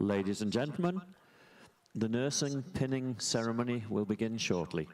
Ladies and gentlemen, the nursing pinning ceremony will begin shortly.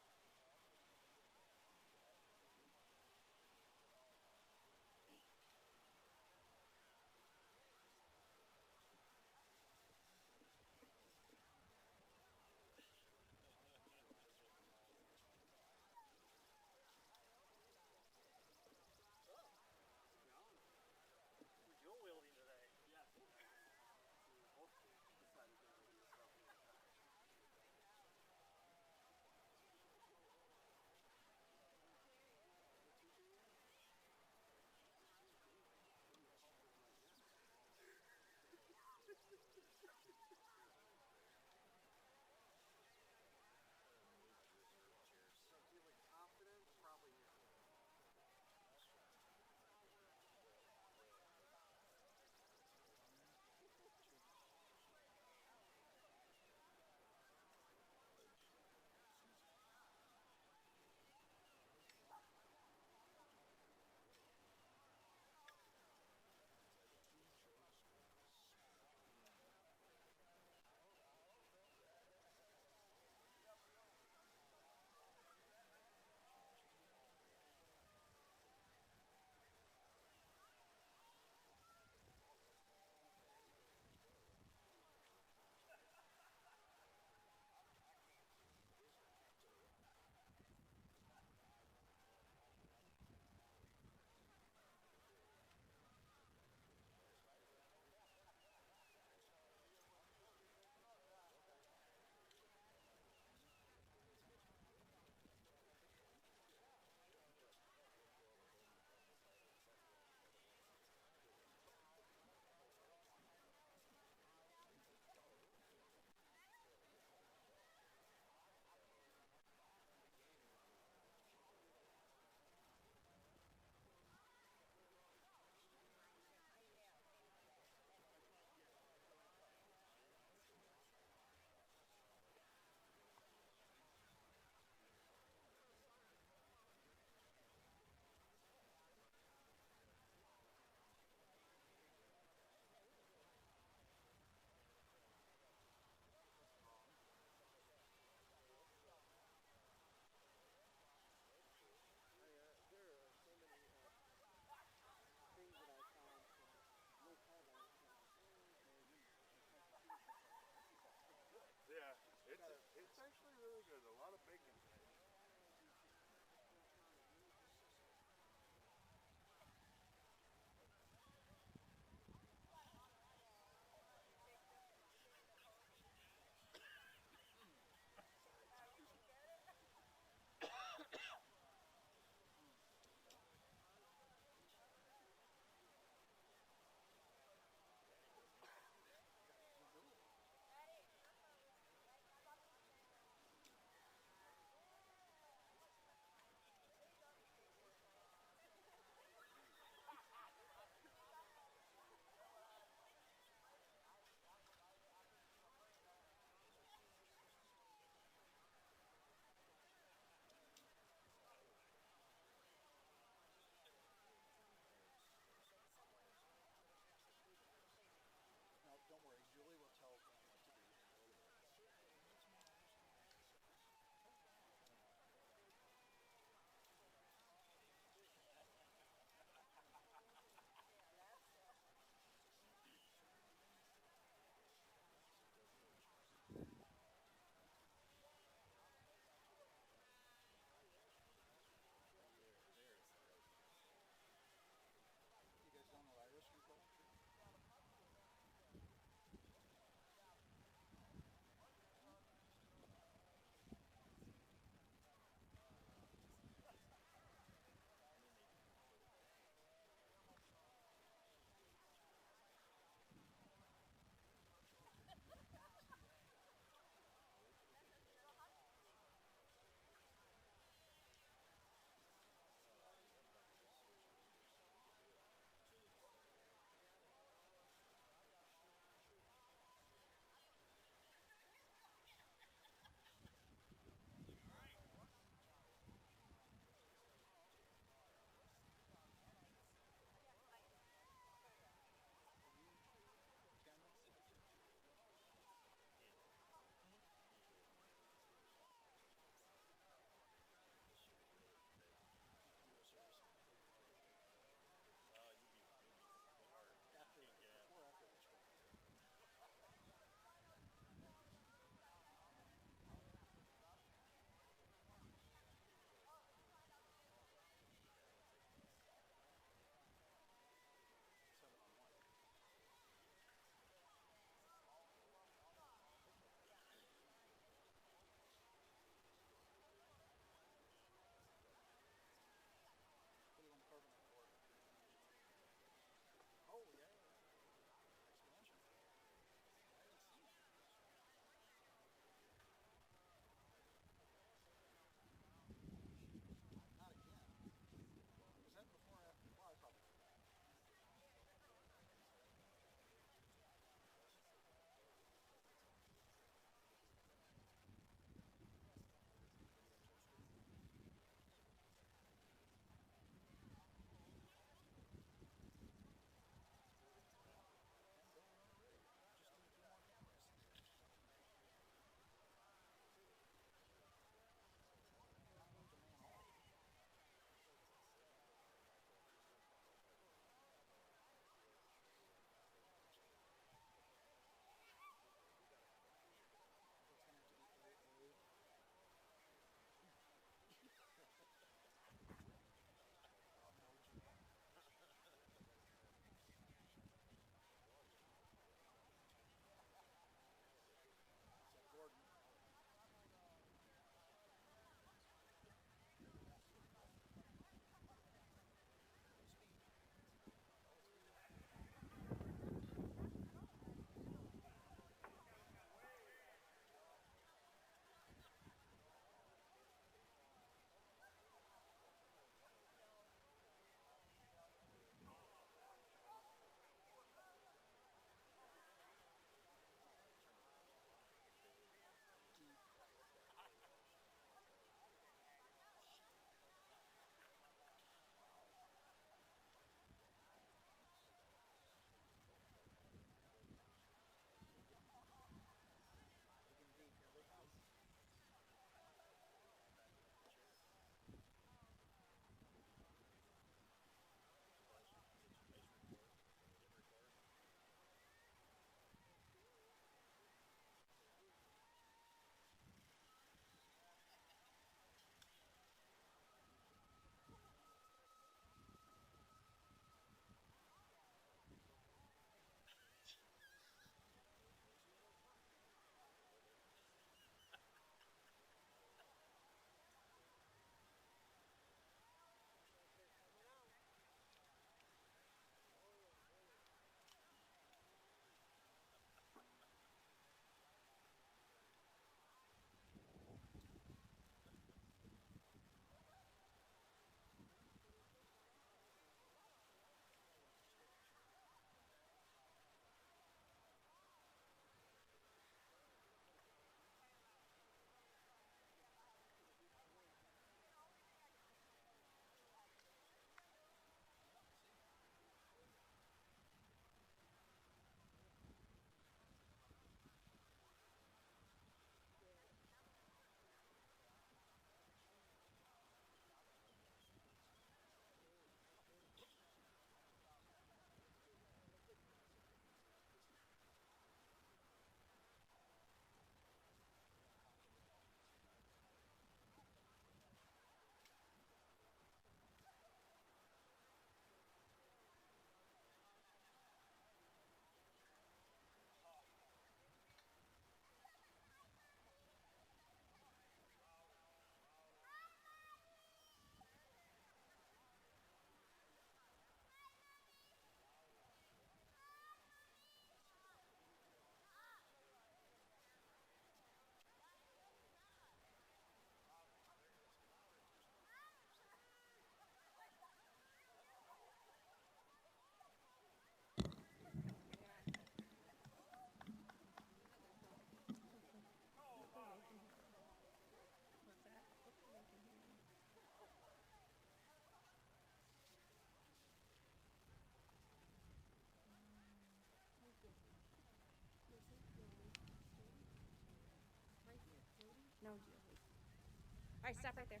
right, stop right there.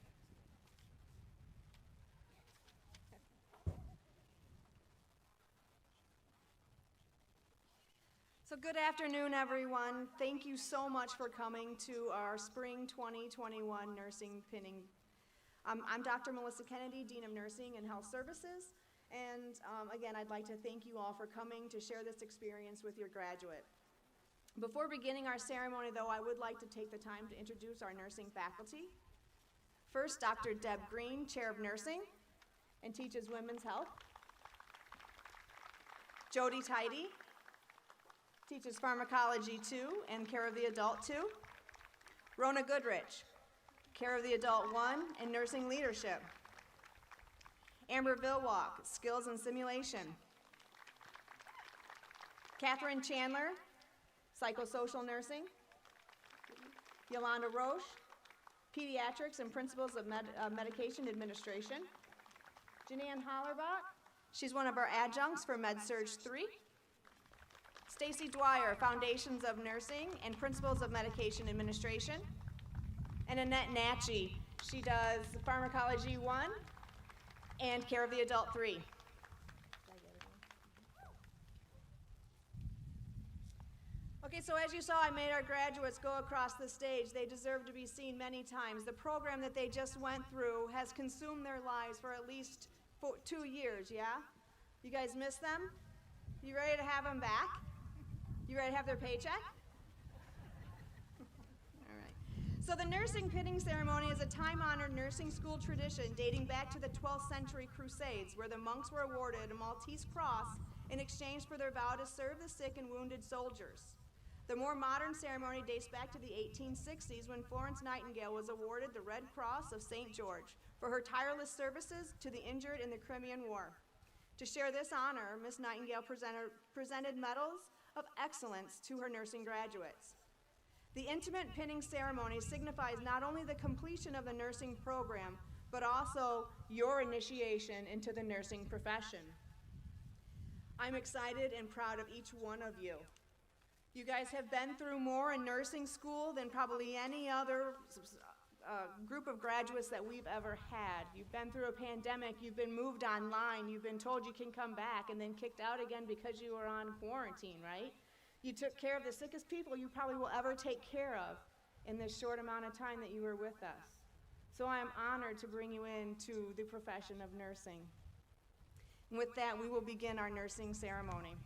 So good afternoon, everyone. Thank you so much for coming to our Spring 2021 Nursing Pinning. I'm Dr. Melissa Kennedy, Dean of Nursing and Health Services. And again, I'd like to thank you all for coming to share this experience with your graduate. Before beginning our ceremony, though, I would like to take the time to introduce our nursing faculty. First, Dr. Deb Green, Chair of Nursing and teaches Women's Health. Jody Tidy teaches Pharmacology 2 and Care of the Adult 2. Rona Goodrich, Care of the Adult 1 and Nursing Leadership. Amber Vilwalk, Skills and Simulation. Catherine Chandler, Psychosocial Nursing. Yolanda Roche, Pediatrics and Principles of Medication Administration. Jananne Hollerbach, she's one of our adjuncts for Med-Surg 3. Stacy Dwyer, Foundations of Nursing and Principles of Medication Administration. And Annette Natchy, she does Pharmacology 1 and Care of the Adult 3. Okay, so as you saw, I made our graduates go across the stage. They deserve to be seen many times. The program that they just went through has consumed their lives for at least 2 years, yeah? You guys miss them? You ready to have them back? You ready to have their paycheck? All right. So the nursing pinning ceremony is a time-honored nursing school tradition dating back to the 12th century Crusades, where the monks were awarded a Maltese cross in exchange for their vow to serve the sick and wounded soldiers. The more modern ceremony dates back to the 1860s when Florence Nightingale was awarded the Red Cross of St. George for her tireless services to the injured in the Crimean War. To share this honor, Miss Nightingale presented medals of excellence to her nursing graduates. The intimate pinning ceremony signifies not only the completion of the nursing program, but also your initiation into the nursing profession. I'm excited and proud of each one of you. You guys have been through more in nursing school than probably any other group of graduates that we've ever had. You've been through a pandemic, you've been moved online, you've been told you can come back and then kicked out again because you were on quarantine, right? You took care of the sickest people you probably will ever take care of in this short amount of time that you were with us. So I am honored to bring you into the profession of nursing. And with that, we will begin our nursing ceremony.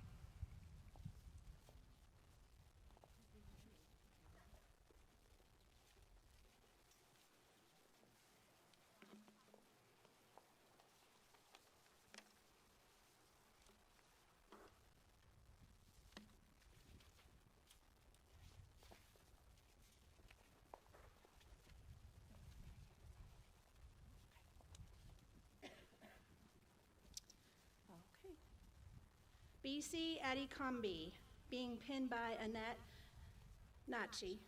BC Adikombi, being pinned by Annette Natchy.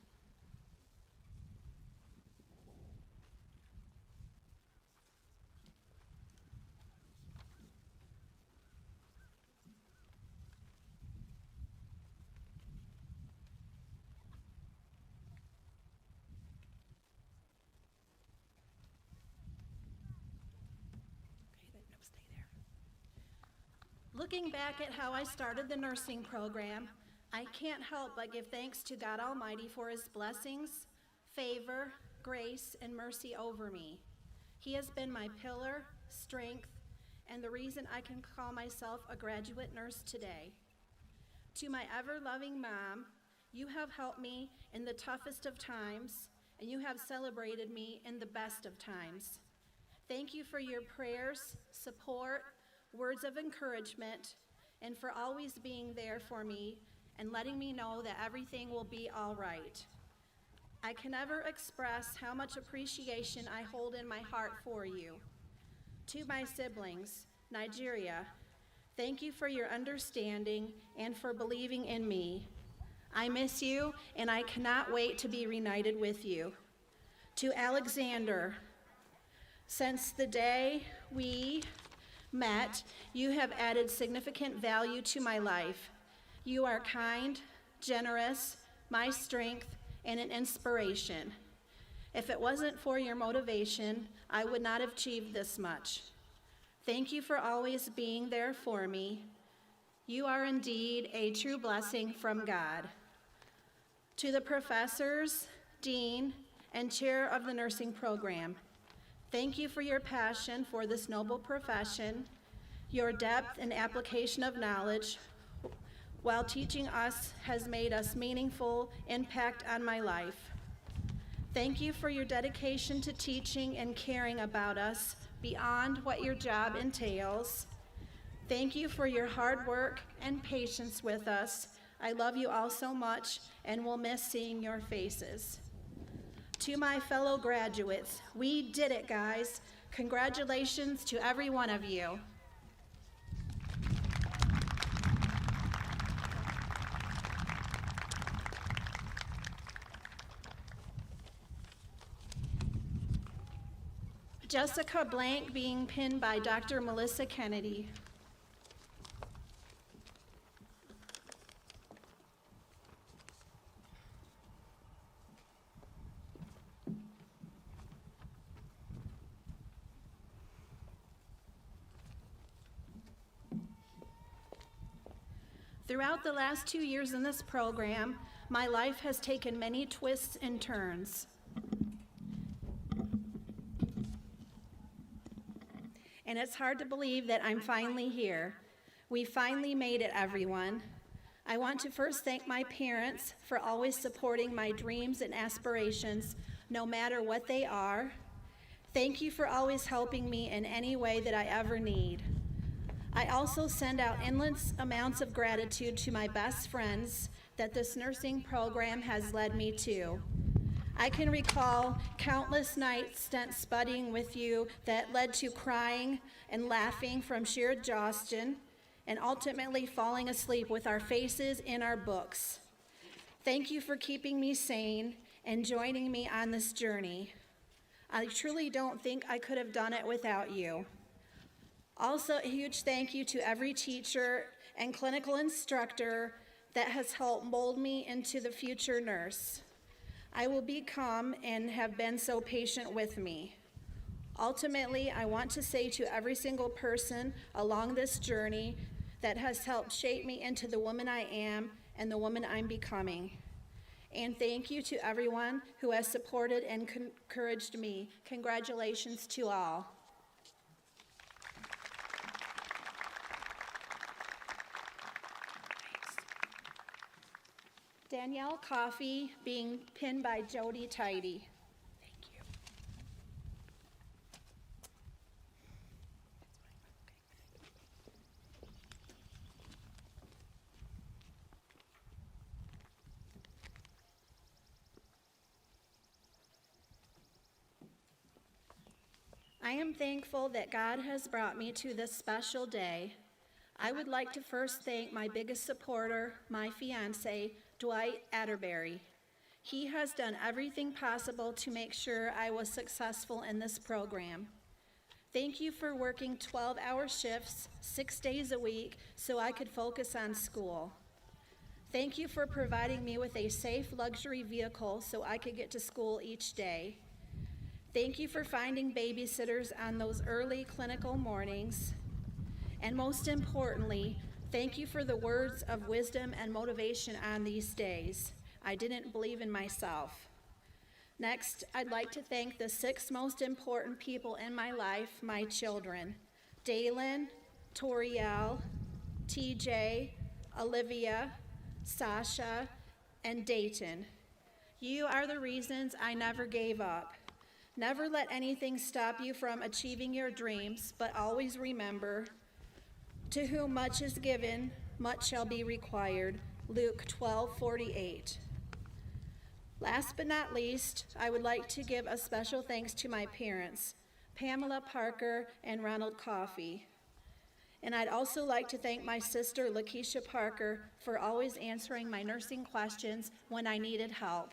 Looking back at how I started the nursing program, I can't help but give thanks to God Almighty for His blessings, favor, grace, and mercy over me. He has been my pillar, strength, and the reason I can call myself a graduate nurse today. To my ever-loving mom, you have helped me in the toughest of times, and you have celebrated me in the best of times. Thank you for your prayers, support, words of encouragement, and for always being there for me and letting me know that everything will be all right. I can never express how much appreciation I hold in my heart for you. To my siblings, Nigeria, thank you for your understanding and for believing in me. I miss you, and I cannot wait to be reunited with you. To Alexander, since the day we met, you have added significant value to my life. You are kind, generous, my strength, and an inspiration. If it wasn't for your motivation, I would not have achieved this much. Thank you for always being there for me. You are indeed a true blessing from God. To the professors, dean, and chair of the nursing program, thank you for your passion for this noble profession, your depth and application of knowledge while teaching us has made us meaningful impact on my life. Thank you for your dedication to teaching and caring about us beyond what your job entails. Thank you for your hard work and patience with us. I love you all so much and will miss seeing your faces. To my fellow graduates, we did it, guys. Congratulations to every one of you. Jessica Blank being pinned by Dr. Melissa Kennedy. Throughout the last 2 years in this program, my life has taken many twists and turns. And it's hard to believe that I'm finally here. We finally made it, everyone. I want to first thank my parents for always supporting my dreams and aspirations, no matter what they are. Thank you for always helping me in any way that I ever need. I also send out endless amounts of gratitude to my best friends that this nursing program has led me to. I can recall countless nights spent studying with you that led to crying and laughing from sheer exhaustion and ultimately falling asleep with our faces in our books. Thank you for keeping me sane and joining me on this journey. I truly don't think I could have done it without you. Also, a huge thank you to every teacher and clinical instructor that has helped mold me into the future nurse I will become and have been so patient with me. Ultimately, I want to say to every single person along this journey that has helped shape me into the woman I am and the woman I'm becoming. And thank you to everyone who has supported and encouraged me. Congratulations to all. Danielle Coffey being pinned by Jody Tidy. Thank you. I am thankful that God has brought me to this special day. I would like to first thank my biggest supporter, my fiance, Dwight Atterbury. He has done everything possible to make sure I was successful in this program. Thank you for working 12-hour shifts, 6 days a week, so I could focus on school. Thank you for providing me with a safe luxury vehicle so I could get to school each day. Thank you for finding babysitters on those early clinical mornings. And most importantly, thank you for the words of wisdom and motivation on these days. I didn't believe in myself. Next, I'd like to thank the 6 most important people in my life, my children: Dalen, Toriel, TJ, Olivia, Sasha, and Dayton. You are the reasons I never gave up. Never let anything stop you from achieving your dreams, but always remember, to whom much is given, much shall be required. Luke 12:48. Last but not least, I would like to give a special thanks to my parents, Pamela Parker and Ronald Coffey. And I'd also like to thank my sister, Lakeisha Parker, for always answering my nursing questions when I needed help.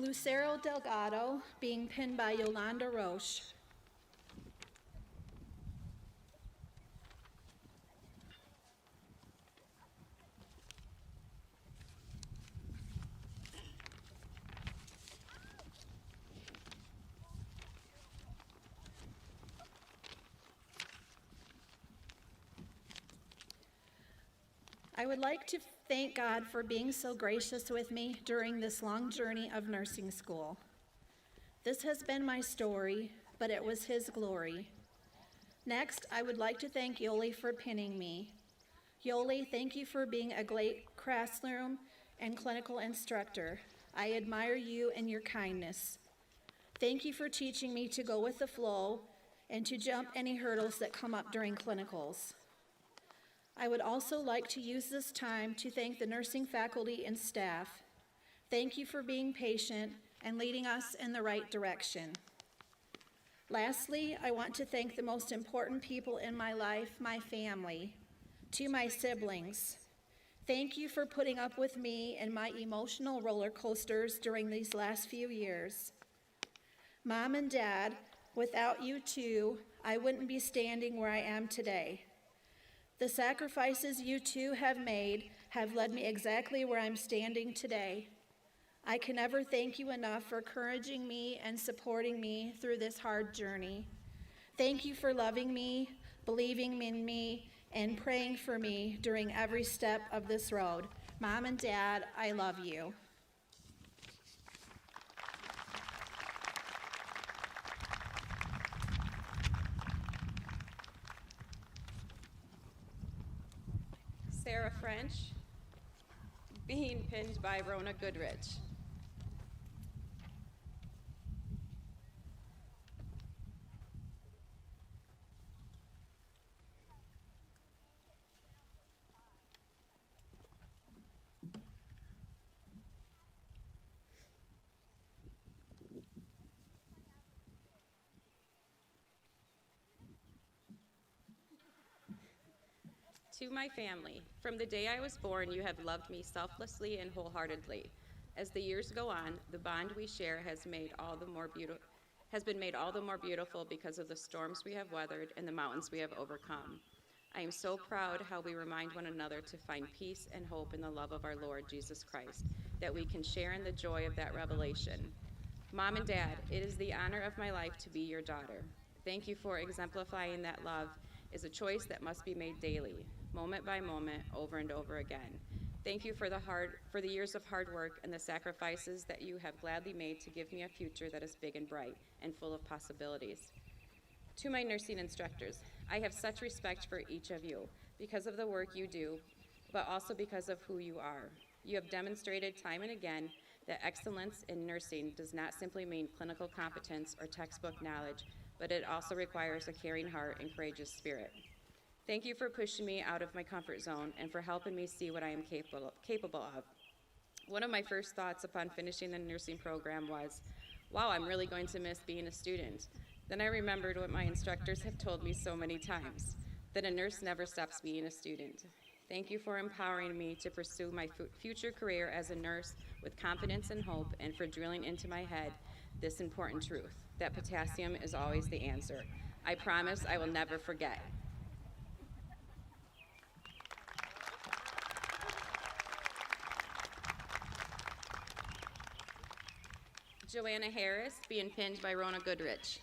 Lucero Delgado, being pinned by Yolanda Roche. I would like to thank God for being so gracious with me during this long journey of nursing school. This has been my story, but it was His glory. Next, I would like to thank Yoli for pinning me. Yoli, thank you for being a great classroom and clinical instructor. I admire you and your kindness. Thank you for teaching me to go with the flow and to jump any hurdles that come up during clinicals. I would also like to use this time to thank the nursing faculty and staff. Thank you for being patient and leading us in the right direction. Lastly, I want to thank the most important people in my life, my family. To my siblings, thank you for putting up with me and my emotional roller coasters during these last few years. Mom and Dad, without you two, I wouldn't be standing where I am today. The sacrifices you two have made have led me exactly where I'm standing today. I can never thank you enough for encouraging me and supporting me through this hard journey. Thank you for loving me, believing in me, and praying for me during every step of this road. Mom and Dad, I love you. Sarah French, being pinned by Rona Goodrich. To my family, from the day I was born, you have loved me selflessly and wholeheartedly. As the years go on, the bond we share has been made all the more beautiful because of the storms we have weathered and the mountains we have overcome. I am so proud how we remind one another to find peace and hope in the love of our Lord Jesus Christ, that we can share in the joy of that revelation. Mom and Dad, it is the honor of my life to be your daughter. Thank you for exemplifying that love is a choice that must be made daily, moment by moment, over and over again. Thank you for the years of hard work and the sacrifices that you have gladly made to give me a future that is big and bright and full of possibilities. To my nursing instructors, I have such respect for each of you because of the work you do, but also because of who you are. You have demonstrated time and again that excellence in nursing does not simply mean clinical competence or textbook knowledge, but it also requires a caring heart and courageous spirit. Thank you for pushing me out of my comfort zone and for helping me see what I am capable of. One of my first thoughts upon finishing the nursing program was, wow, I'm really going to miss being a student. Then I remembered what my instructors have told me so many times, that a nurse never stops being a student. Thank you for empowering me to pursue my future career as a nurse with confidence and hope, and for drilling into my head this important truth, that potassium is always the answer. I promise I will never forget. Joanna Harris, being pinned by Rona Goodrich.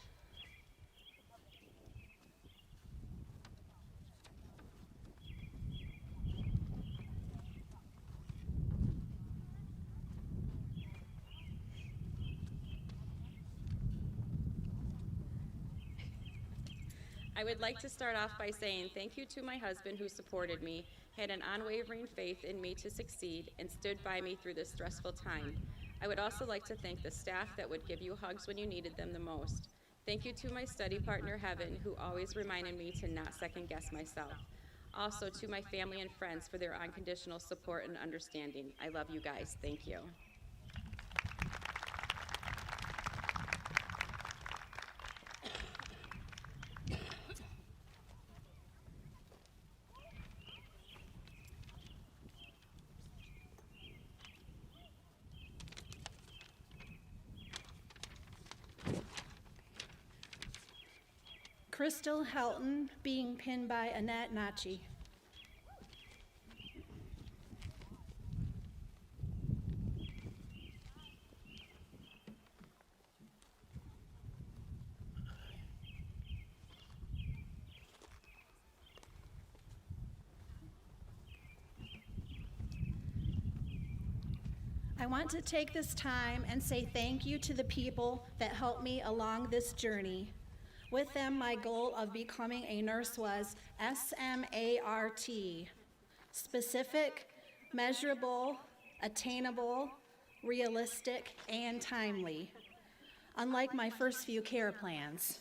I would like to start off by saying thank you to my husband who supported me, had an unwavering faith in me to succeed, and stood by me through this stressful time. I would also like to thank the staff that would give you hugs when you needed them the most. Thank you to my study partner, Heaven, who always reminded me to not second-guess myself. Also to my family and friends for their unconditional support and understanding. I love you guys. Thank you. Crystal Helton being pinned by Annette Nachi. I want to take this time and say thank you to the people that helped me along this journey. With them, my goal of becoming a nurse was SMART, specific, measurable, attainable, realistic, and timely, unlike my first few care plans.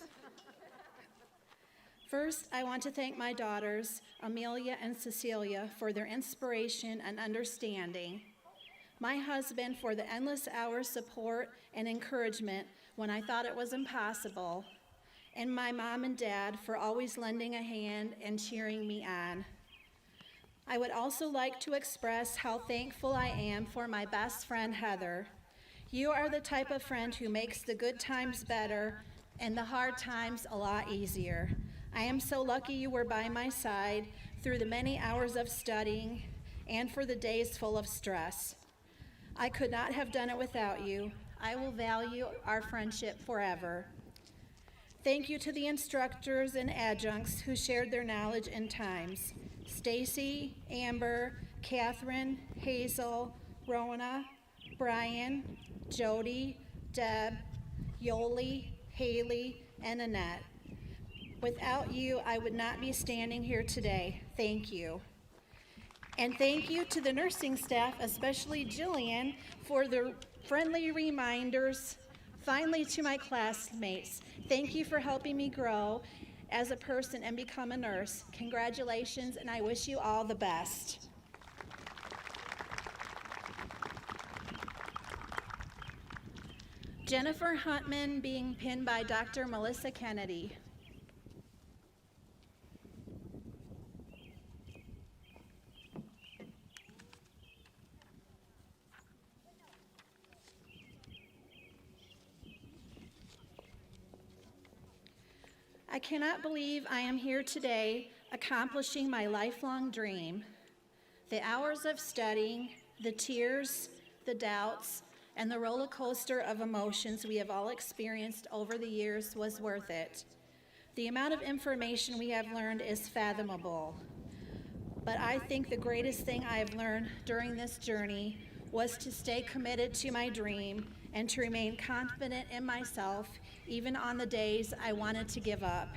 First, I want to thank my daughters, Amelia and Cecilia, for their inspiration and understanding. My husband for the endless hours support and encouragement when I thought it was impossible. And my mom and dad for always lending a hand and cheering me on. I would also like to express how thankful I am for my best friend, Heather. You are the type of friend who makes the good times better and the hard times a lot easier. I am so lucky you were by my side through the many hours of studying and for the days full of stress. I could not have done it without you. I will value our friendship forever. Thank you to the instructors and adjuncts who shared their knowledge and times. Stacy, Amber, Catherine, Hazel, Rona, Brian, Jody, Deb, Yoli, Haley, and Annette. Without you, I would not be standing here today. Thank you. And thank you to the nursing staff, especially Jillian, for the friendly reminders. Finally, to my classmates, thank you for helping me grow as a person and become a nurse. Congratulations, and I wish you all the best. Jennifer Huntman being pinned by Dr. Melissa Kennedy. I cannot believe I am here today accomplishing my lifelong dream. The hours of studying, the tears, the doubts, and the roller coaster of emotions we have all experienced over the years was worth it. The amount of information we have learned is fathomable. But I think the greatest thing I have learned during this journey was to stay committed to my dream and to remain confident in myself, even on the days I wanted to give up.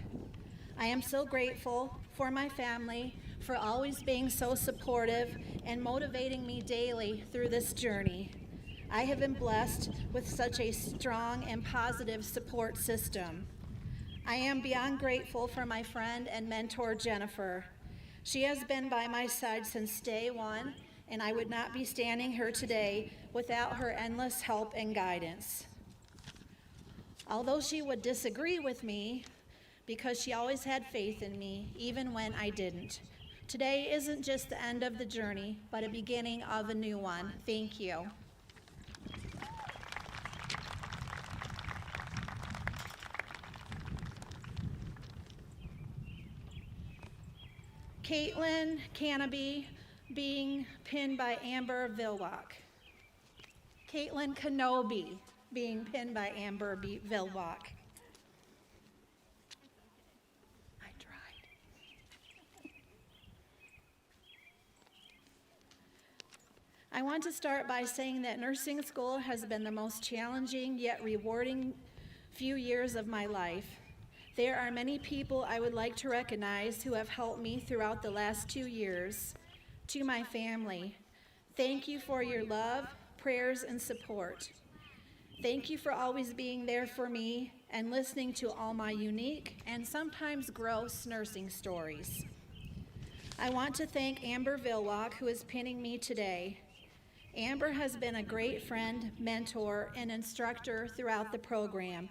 I am so grateful for my family for always being so supportive and motivating me daily through this journey. I have been blessed with such a strong and positive support system. I am beyond grateful for my friend and mentor, Jennifer. She has been by my side since day one, and I would not be standing here today without her endless help and guidance. Although she would disagree with me, because she always had faith in me, even when I didn't. Today isn't just the end of the journey, but a beginning of a new one. Thank you. Caitlin Canopy being pinned by Amber Vilwalk. Caitlin Kenobi being pinned by Amber Vilwalk. I tried. I want to start by saying that nursing school has been the most challenging yet rewarding few years of my life. There are many people I would like to recognize who have helped me throughout the last 2 years. To my family, thank you for your love, prayers, and support. Thank you for always being there for me and listening to all my unique and sometimes gross nursing stories. I want to thank Amber Vilwalk, who is pinning me today. Amber has been a great friend, mentor, and instructor throughout the program,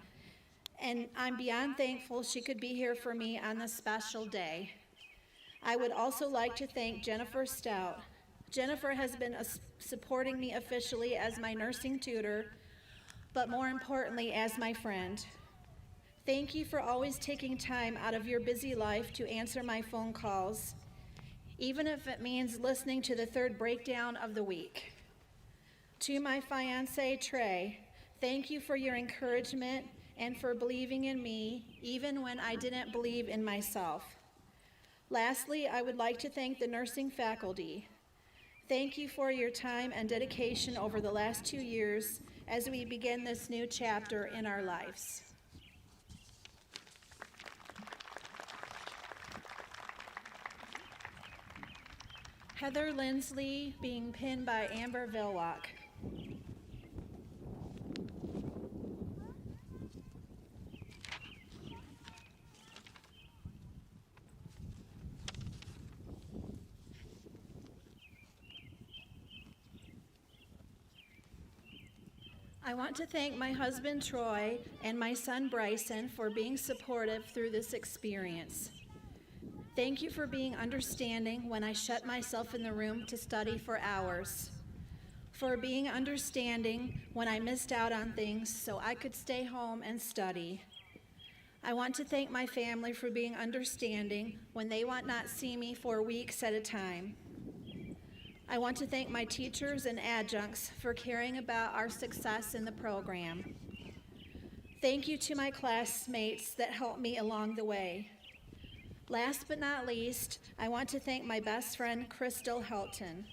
and I'm beyond thankful she could be here for me on this special day. I would also like to thank Jennifer Stout. Jennifer has been supporting me officially as my nursing tutor, but more importantly, as my friend. Thank you for always taking time out of your busy life to answer my phone calls, even if it means listening to the third breakdown of the week. To my fiancé, Trey, thank you for your encouragement and for believing in me, even when I didn't believe in myself. Lastly, I would like to thank the nursing faculty. Thank you for your time and dedication over the last 2 years as we begin this new chapter in our lives. Heather Lindsley being pinned by Amber Villock. I want to thank my husband Troy and my son Bryson for being supportive through this experience. Thank you for being understanding when I shut myself in the room to study for hours. For being understanding when I missed out on things so I could stay home and study. I want to thank my family for being understanding when they want not see me for weeks at a time. I want to thank my teachers and adjuncts for caring about our success in the program. Thank you to my classmates that helped me along the way. Last but not least, I want to thank my best friend, Crystal Helton.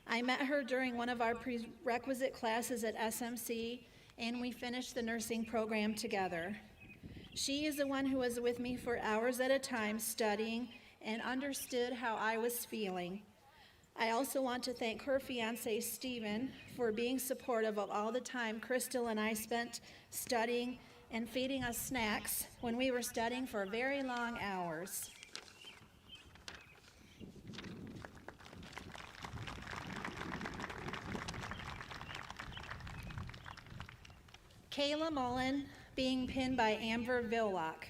I met her during one of our prerequisite classes at SMC, and we finished the nursing program together. She is the one who was with me for hours at a time studying and understood how I was feeling. I also want to thank her fiancé, Stephen, for being supportive of all the time Crystal and I spent studying and feeding us snacks when we were studying for very long hours. Kayla Mullen being pinned by Amber Villock.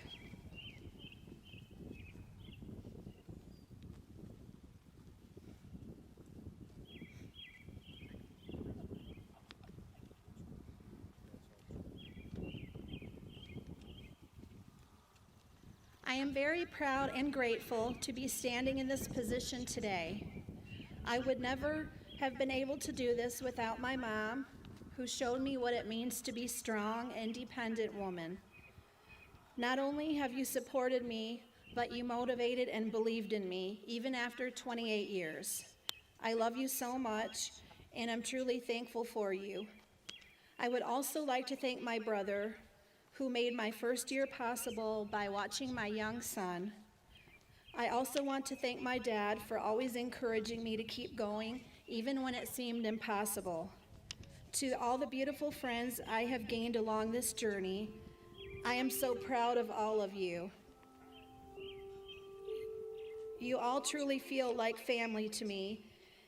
I am very proud and grateful to be standing in this position today. I would never have been able to do this without my mom, who showed me what it means to be a strong, independent woman. Not only have you supported me, but you motivated and believed in me, even after 28 years. I love you so much, and I'm truly thankful for you. I would also like to thank my brother, who made my first year possible by watching my young son. I also want to thank my dad for always encouraging me to keep going, even when it seemed impossible. To all the beautiful friends I have gained along this journey, I am so proud of all of you. You all truly feel like family to me,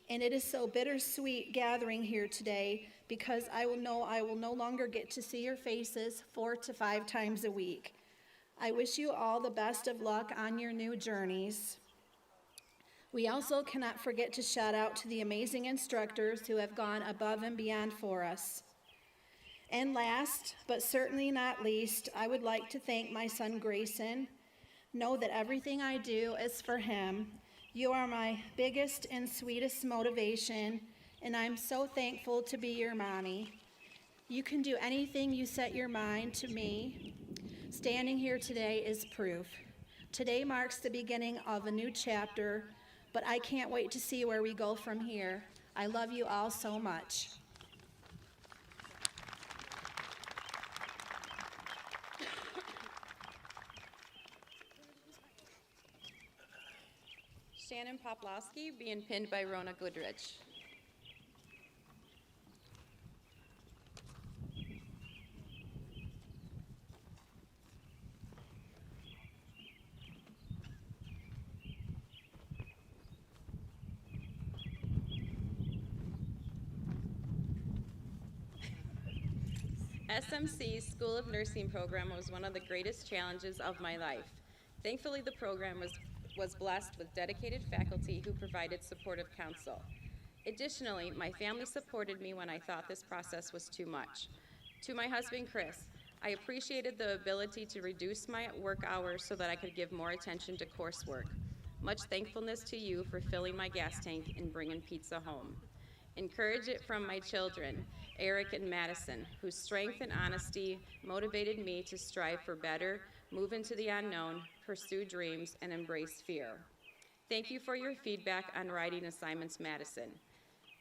and it is so bittersweet gathering here today because I will no longer get to see your faces 4 to 5 times a week. I wish you all the best of luck on your new journeys. We also cannot forget to shout out to the amazing instructors who have gone above and beyond for us. And last, but certainly not least, I would like to thank my son Grayson. Know that everything I do is for him. You are my biggest and sweetest motivation, and I'm so thankful to be your mommy. You can do anything you set your mind to me. Standing here today is proof. Today marks the beginning of a new chapter, but I can't wait to see where we go from here. I love you all so much. Shannon Poplowski being pinned by Rona Goodrich. SMC's School of Nursing program was one of the greatest challenges of my life. Thankfully, the program was blessed with dedicated faculty who provided supportive counsel. Additionally, my family supported me when I thought this process was too much. To my husband, Chris, I appreciated the ability to reduce my work hours so that I could give more attention to coursework. Much thankfulness to you for filling my gas tank and bringing pizza home. Encourage it from my children, Eric and Madison, whose strength and honesty motivated me to strive for better, move into the unknown, pursue dreams, and embrace fear. Thank you for your feedback on writing assignments, Madison.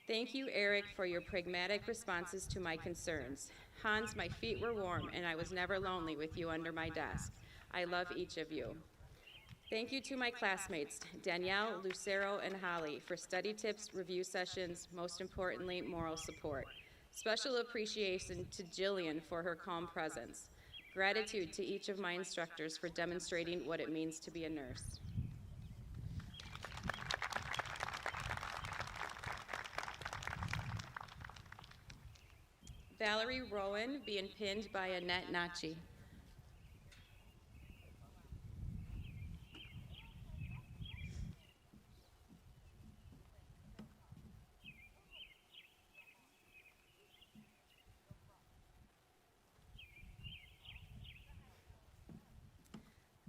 Thank you, Eric, for your pragmatic responses to my concerns. Hans, my feet were warm, and I was never lonely with you under my desk. I love each of you. Thank you to my classmates, Danielle, Lucero, and Holly, for study tips, review sessions, most importantly, moral support. Special appreciation to Jillian for her calm presence. Gratitude to each of my instructors for demonstrating what it means to be a nurse. Valerie Rowan being pinned by Annette Nachi.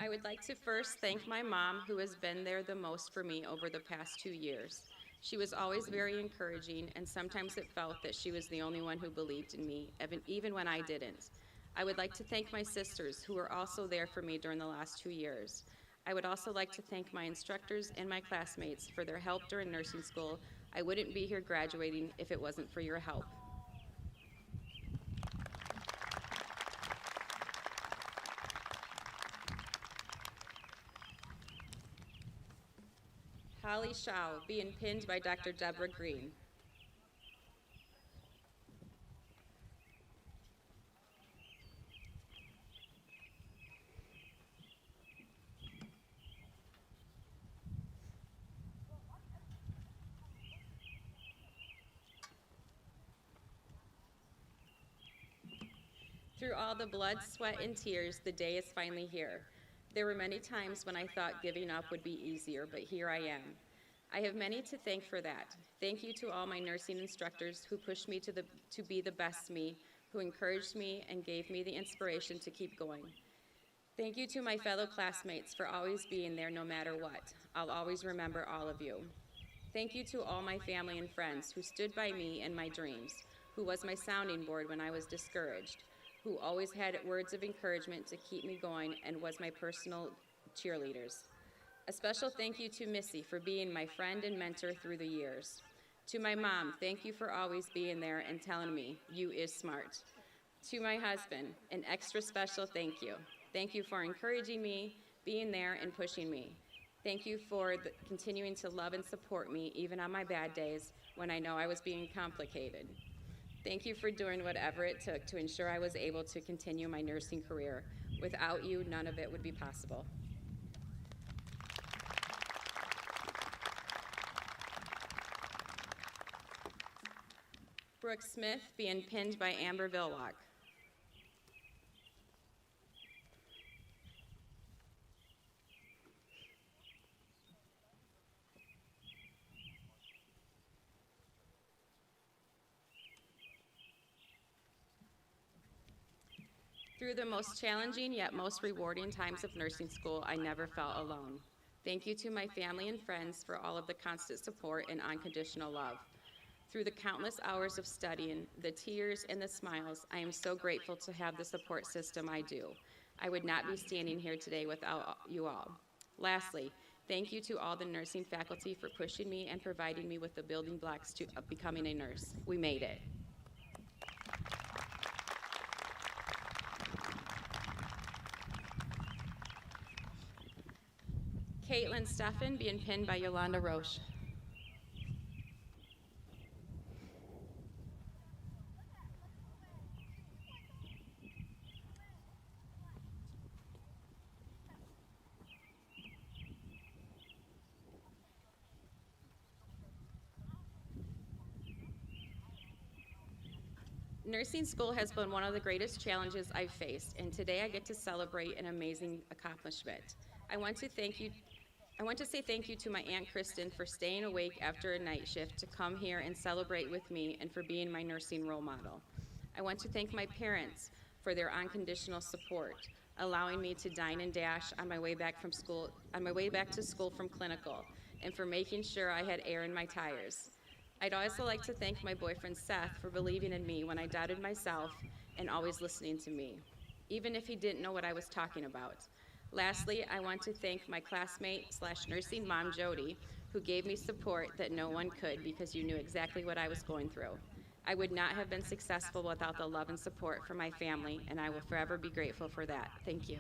I would like to first thank my mom, who has been there the most for me over the past 2 years. She was always very encouraging, and sometimes it felt that she was the only one who believed in me, even when I didn't. I would like to thank my sisters, who were also there for me during the last 2 years. I would also like to thank my instructors and my classmates for their help during nursing school. I wouldn't be here graduating if it wasn't for your help. Holly Shaw, being pinned by Dr. Deborah Green. Through all the blood, sweat, and tears, the day is finally here. There were many times when I thought giving up would be easier, but here I am. I have many to thank for that. Thank you to all my nursing instructors who pushed me to be the best me, who encouraged me and gave me the inspiration to keep going. Thank you to my fellow classmates for always being there no matter what. I'll always remember all of you. Thank you to all my family and friends who stood by me in my dreams, who was my sounding board when I was discouraged, who always had words of encouragement to keep me going and was my personal cheerleaders. A special thank you to Missy for being my friend and mentor through the years. To my mom, thank you for always being there and telling me, you is smart. To my husband, an extra special thank you. Thank you for encouraging me, being there, and pushing me. Thank you for continuing to love and support me, even on my bad days when I know I was being complicated. Thank you for doing whatever it took to ensure I was able to continue my nursing career. Without you, none of it would be possible. Brooke Smith being pinned by Amber Vilwalk. Through the most challenging yet most rewarding times of nursing school, I never felt alone. Thank you to my family and friends for all of the constant support and unconditional love. Through the countless hours of studying, the tears and the smiles, I am so grateful to have the support system I do. I would not be standing here today without you all. Lastly, thank you to all the nursing faculty for pushing me and providing me with the building blocks to becoming a nurse. We made it. Caitlin Steffen being pinned by Yolanda Roche. Nursing school has been one of the greatest challenges I've faced, and today I get to celebrate an amazing accomplishment. I want to say thank you to my Aunt Kristen for staying awake after a night shift to come here and celebrate with me and for being my nursing role model. I want to thank my parents for their unconditional support, allowing me to dine and dash on my way back to school from clinical, and for making sure I had air in my tires. I'd also like to thank my boyfriend Seth for believing in me when I doubted myself and always listening to me, even if he didn't know what I was talking about. Lastly, I want to thank my classmate/nursing mom, Jody, who gave me support that no one could because you knew exactly what I was going through. I would not have been successful without the love and support from my family, and I will forever be grateful for that. Thank you.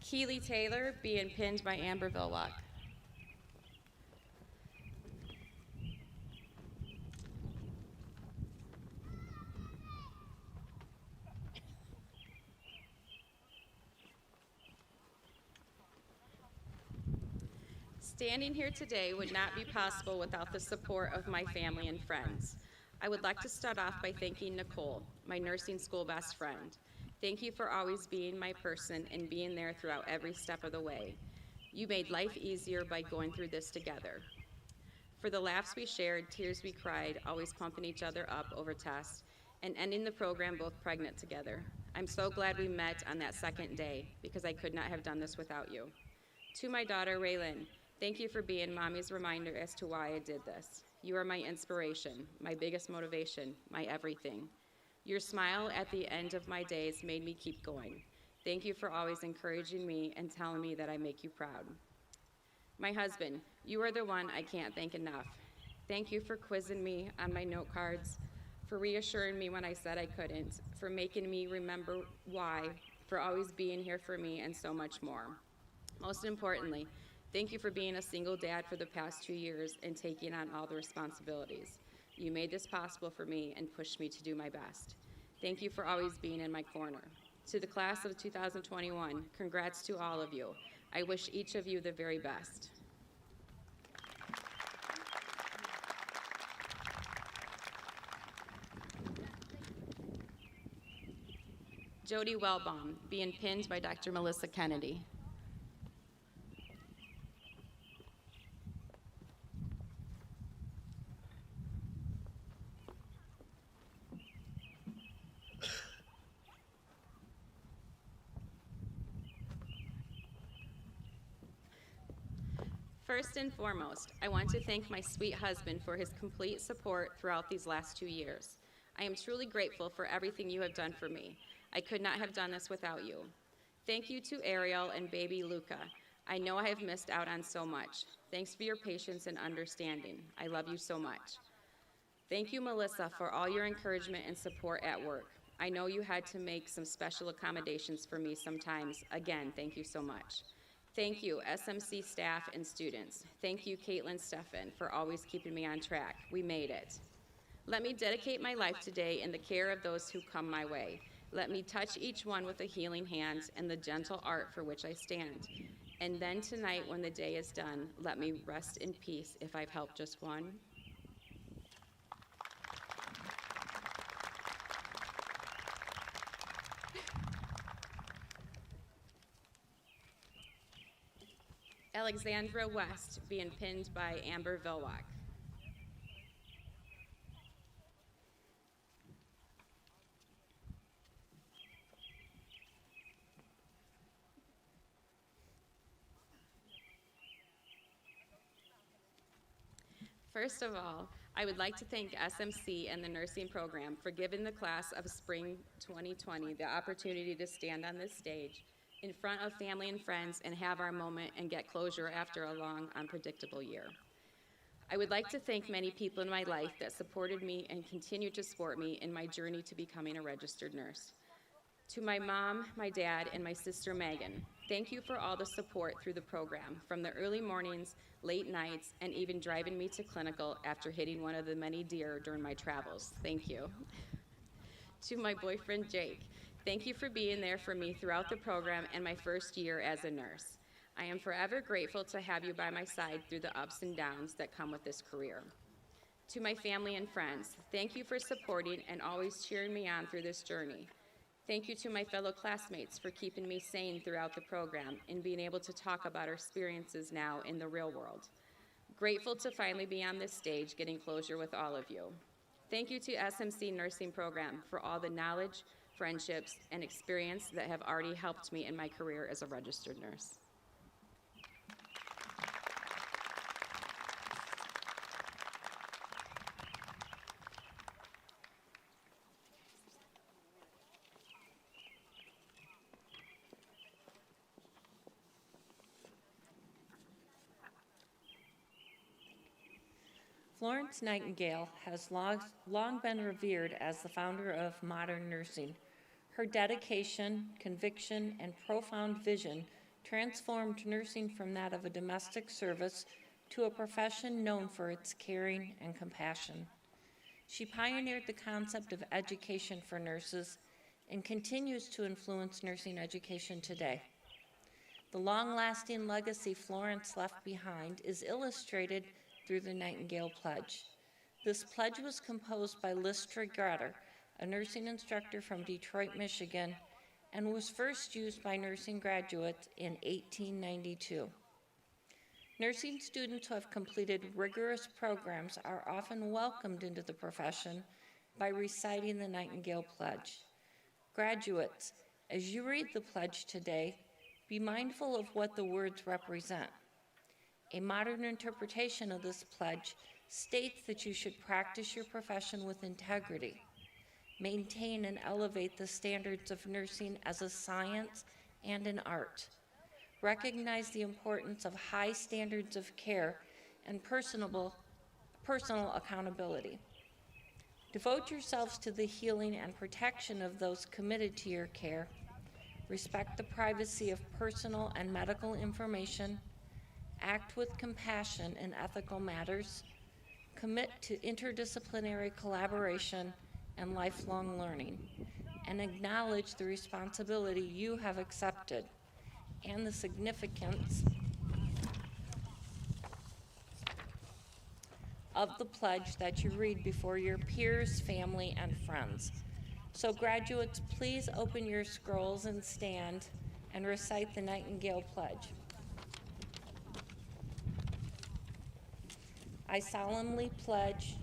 Keely Taylor, being pinned by Amber Vilwalk. Standing here today would not be possible without the support of my family and friends. I would like to start off by thanking Nicole, my nursing school best friend. Thank you for always being my person and being there throughout every step of the way. You made life easier by going through this together. For the laughs we shared, tears we cried, always pumping each other up over tests, and ending the program both pregnant together. I'm so glad we met on that second day because I could not have done this without you. To my daughter, Raylyn, thank you for being Mommy's reminder as to why I did this. You are my inspiration, my biggest motivation, my everything. Your smile at the end of my days made me keep going. Thank you for always encouraging me and telling me that I make you proud. My husband, you are the one I can't thank enough. Thank you for quizzing me on my note cards, for reassuring me when I said I couldn't, for making me remember why, for always being here for me, and so much more. Most importantly, thank you for being a single dad for the past 2 years and taking on all the responsibilities. You made this possible for me and pushed me to do my best. Thank you for always being in my corner. To the class of 2021, congrats to all of you. I wish each of you the very best. Jody Wellbaum, being pinned by Dr. Melissa Kennedy. First and foremost, I want to thank my sweet husband for his complete support throughout these last 2 years. I am truly grateful for everything you have done for me. I could not have done this without you. Thank you to Ariel and baby Luca. I know I have missed out on so much. Thanks for your patience and understanding. I love you so much. Thank you, Melissa, for all your encouragement and support at work. I know you had to make some special accommodations for me sometimes. Again, thank you so much. Thank you, SMC staff and students. Thank you, Caitlin Steffen, for always keeping me on track. We made it. Let me dedicate my life today in the care of those who come my way. Let me touch each one with a healing hand and the gentle art for which I stand. And then tonight, when the day is done, let me rest in peace if I've helped just one. Alexandra West, being pinned by Amber Vilwalk. First of all, I would like to thank SMC and the nursing program for giving the class of spring 2020 the opportunity to stand on this stage in front of family and friends and have our moment and get closure after a long, unpredictable year. I would like to thank many people in my life that supported me and continue to support me in my journey to becoming a registered nurse. To my mom, my dad, and my sister Megan, thank you for all the support through the program, from the early mornings, late nights, and even driving me to clinical after hitting one of the many deer during my travels. Thank you. To my boyfriend Jake, thank you for being there for me throughout the program and my first year as a nurse. I am forever grateful to have you by my side through the ups and downs that come with this career. To my family and friends, thank you for supporting and always cheering me on through this journey. Thank you to my fellow classmates for keeping me sane throughout the program and being able to talk about our experiences now in the real world. Grateful to finally be on this stage getting closure with all of you. Thank you to SMC Nursing Program for all the knowledge, friendships, and experience that have already helped me in my career as a registered nurse. Florence Nightingale has long been revered as the founder of modern nursing. Her dedication, conviction, and profound vision transformed nursing from that of a domestic service to a profession known for its caring and compassion. She pioneered the concept of education for nurses and continues to influence nursing education today. The long-lasting legacy Florence left behind is illustrated through the Nightingale Pledge. This pledge was composed by Lystra Gratter, a nursing instructor from Detroit, Michigan, and was first used by nursing graduates in 1892. Nursing students who have completed rigorous programs are often welcomed into the profession by reciting the Nightingale Pledge. Graduates, as you read the pledge today, be mindful of what the words represent. A modern interpretation of this pledge states that you should practice your profession with integrity, maintain and elevate the standards of nursing as a science and an art, recognize the importance of high standards of care and personal accountability. Devote yourselves to the healing and protection of those committed to your care, respect the privacy of personal and medical information, act with compassion in ethical matters, commit to interdisciplinary collaboration and lifelong learning, and acknowledge the responsibility you have accepted and the significance of the pledge that you read before your peers, family, and friends. So graduates, please open your scrolls and stand and recite the Nightingale Pledge. I solemnly pledge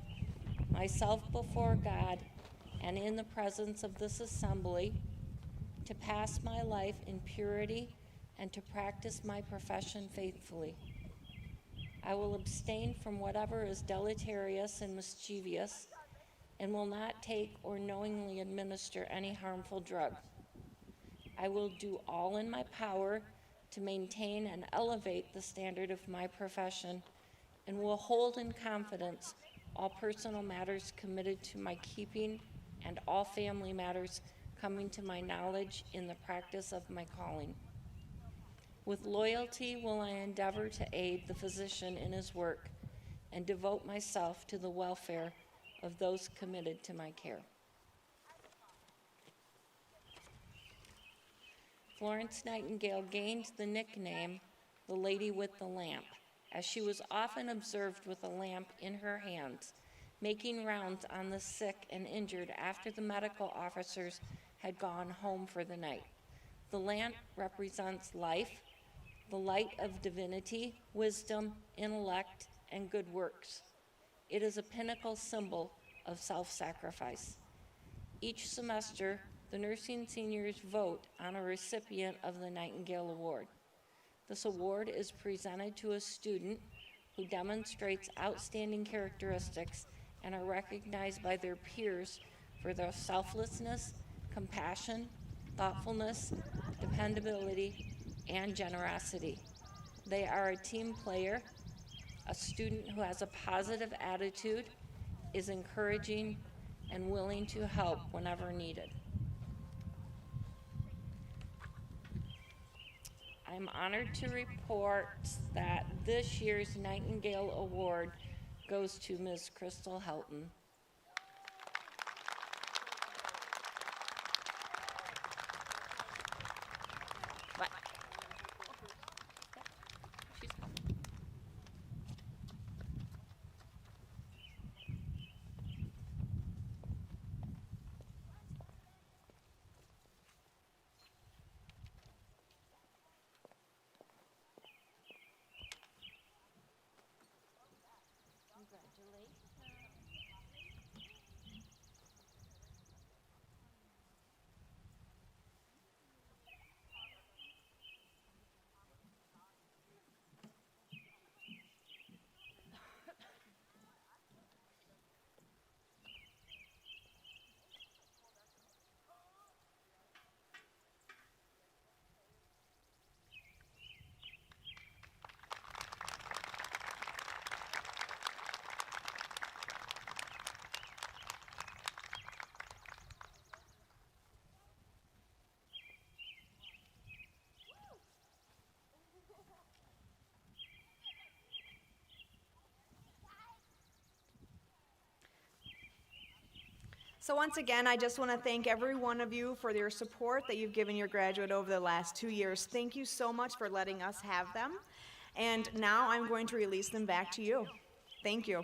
myself before God and in the presence of this assembly to pass my life in purity and to practice my profession faithfully. I will abstain from whatever is deleterious and mischievous and will not take or knowingly administer any harmful drug. I will do all in my power to maintain and elevate the standard of my profession and will hold in confidence all personal matters committed to my keeping and all family matters coming to my knowledge in the practice of my calling. With loyalty will I endeavor to aid the physician in his work and devote myself to the welfare of those committed to my care. Florence Nightingale gained the nickname the Lady with the Lamp, as she was often observed with a lamp in her hands, making rounds on the sick and injured after the medical officers had gone home for the night. The lamp represents life, the light of divinity, wisdom, intellect, and good works. It is a pinnacle symbol of self-sacrifice. Each semester, the nursing seniors vote on a recipient of the Nightingale Award. This award is presented to a student who demonstrates outstanding characteristics and are recognized by their peers for their selflessness, compassion, thoughtfulness, dependability, and generosity. They are a team player, a student who has a positive attitude, is encouraging, and willing to help whenever needed. I'm honored to report that this year's Nightingale Award goes to Ms. Crystal Helton. What? She's coming. So once again, I just want to thank every one of you for your support that you've given your graduate over the last 2 years. Thank you so much for letting us have them. And now I'm going to release them back to you. Thank you.